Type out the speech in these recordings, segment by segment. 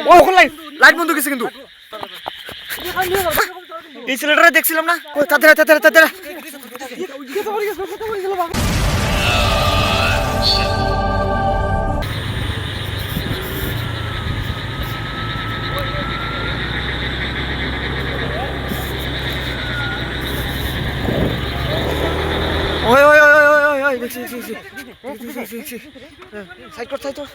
ও ওখান light light বন্ধ গেছে কিন্তু এই ছেলেটারে দেখছিলাম না ওই তাদের তাদের তাদের ওই ওই ওই ওই ওই ওই দেখছি দেখছি দেখছি সাইড কর সাইড কর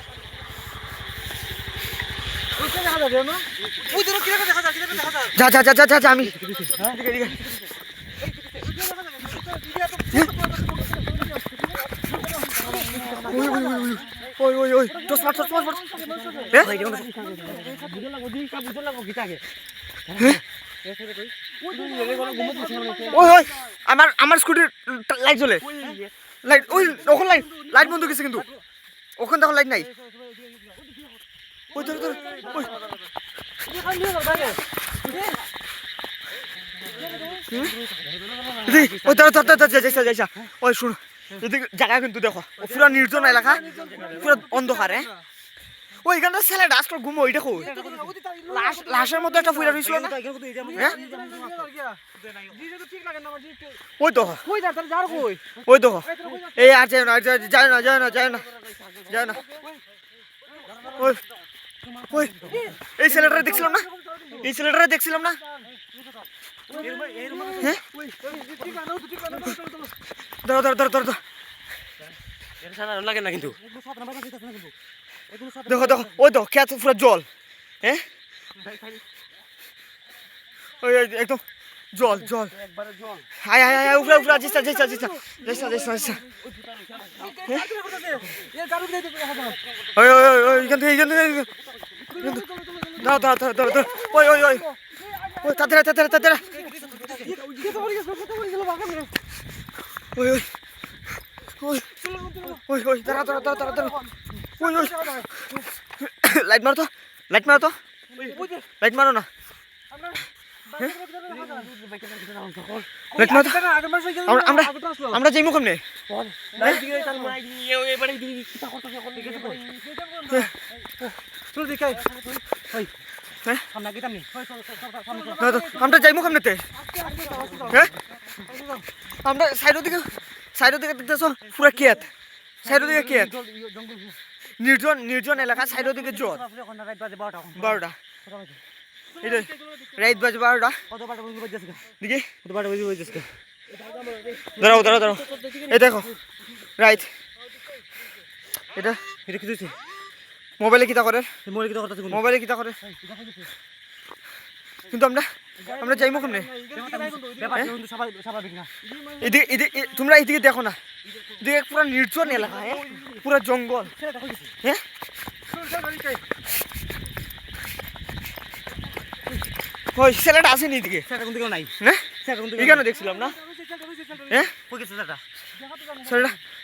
যা যা যা যা যা আমি ওই ওই ওই তো স্মার্ট স্মার্ট ওই ওই আমার আমার স্কুটির লাইট জ্বলে লাইট ওই ওখান লাইট লাইট বন্ধ গেছে কিন্তু ওখান দেখো লাইট নাই ওই ধর ধর ওই ওই ধর ধর ধর যাইসা যাইসা ওই শুন এদিকে জায়গা কিন্তু দেখো পুরো নির্জন এলাকা পুরো অন্ধকার হ্যাঁ ওইখানটা ছেলেটা আজকাল ঘুমো ওইটা কই লাশের মধ্যে একটা ফুইরা রইছিল না হ্যাঁ ওই তো ওই তো এই আর যায় না যায় না যায় না যায় না যায় না ওই ওই এই ছেলেটারে দেখছিলাম না এই ছেলেটারে দেখছিলাম না হ্যাঁ ধরো ধরো ধরো ধরো লাগে না কিন্তু দেখো দেখো ওই তো খেত পুরো জল হ্যাঁ ওই একদম জল জল হায় হায় হায় উপরে উপরে যেসা যেসা যেসা যেসা যেসা যেসা ওই ওই ওই এখান থেকে দাও দাও দাও দাও দাও ওই ওই ওই ওই তাদের তাদের তাদের ওই ওই ওই ওই ওই দাঁড়া দাঁড়া দাঁড়া দাঁড়া দাঁড়া ওই ওই লাইট মারো তো লাইট মারো তো লাইট মারো না আমরা আমরা যাই মুখ নেই আমরা যাই মুখ নেতে হ্যাঁ আমরা সাইডের দিকে দেখতেছ পুরা কেত সাইডের দিকে কেত নির্জন নির্জন এলাকা সাইডের দিকে জোর 12টা এটা রাইত বাজে 12টা দিকে দাঁড়াও দাঁড়াও দাঁড়াও এই দেখো রাইট এটা এটা কি দিচ্ছে মোবাইলে কিতা করে মোবাইলে কিতা করে কিন্তু আমরা যাইমো কেমনে এদিকে তোমরা এইদিকে দেখো না এদিকে পুরো নির্জন এলাকা পুরো জঙ্গল হ্যাঁ ওই ছেলেটা আসেনি এদিকে নাই না এখানে দেখছিলাম না হ্যাঁ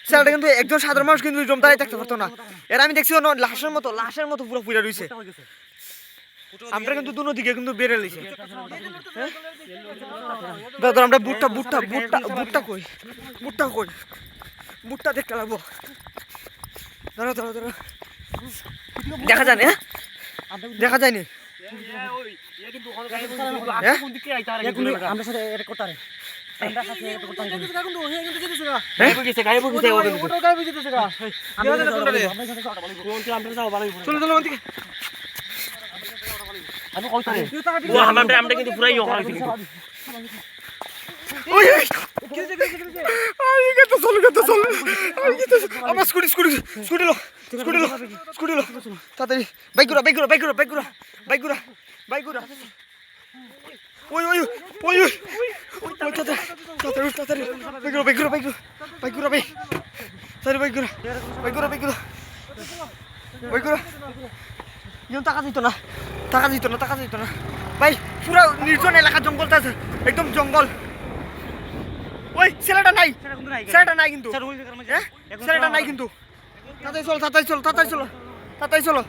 ছেলেটা কিন্তু একজন সাধারণ মানুষ কিন্তু জমতারাই থাকতে পারতো না এরা আমি দেখছি লাশের মতো পুরো পুরা রয়েছে আমরা কিন্তু দুনো দিকে কিন্তু বেড়ে লিছি দাদা আমরা বুটটা বুটটা বুটটা বুটটা কই বুটটা কই বুটটা দেখতে লাগবো দাঁড়া দাঁড়া দাঁড়া দেখা যায় না দেখা যায়নি আমরা কিন্তু পুরাই আমার স্কুটি স্কুটি স্কুটি লো স্কুটি লো স্কুটি লো তাড়াতাড়ি বাইক ঘুরা বাইক ঘুরা বাইক ঘুরা বাইক ঘুরা বাইক ঘুরা বাইক ঘুরা ওই ওই ওই ওই তাড়াতাড়ি তাড়াতাড়ি তাড়াতাড়ি বাইক ঘুরা বাইক ঘুরা বাইক ঘুরা বাইক ঘুরা বাইক তাড়াতাড়ি বাইক ঘুরা বাইক ঘুরা বাইক ঘুরা বাইক ঘুরা ইয়ন টাকা দিত না টাকা দিত না টাকা দিত না ভাই পুরো নির্জন এলাকা জঙ্গলটা আছে একদম জঙ্গল ওই ছেলেটা নাই ছেলেটা নাই কিন্তু ছেলেটা নাই কিন্তু তাড়াতাড়ি চলো তাড়াতাড়ি চলো তাড়াতাড়ি চলো তাড়াতাড়ি চলো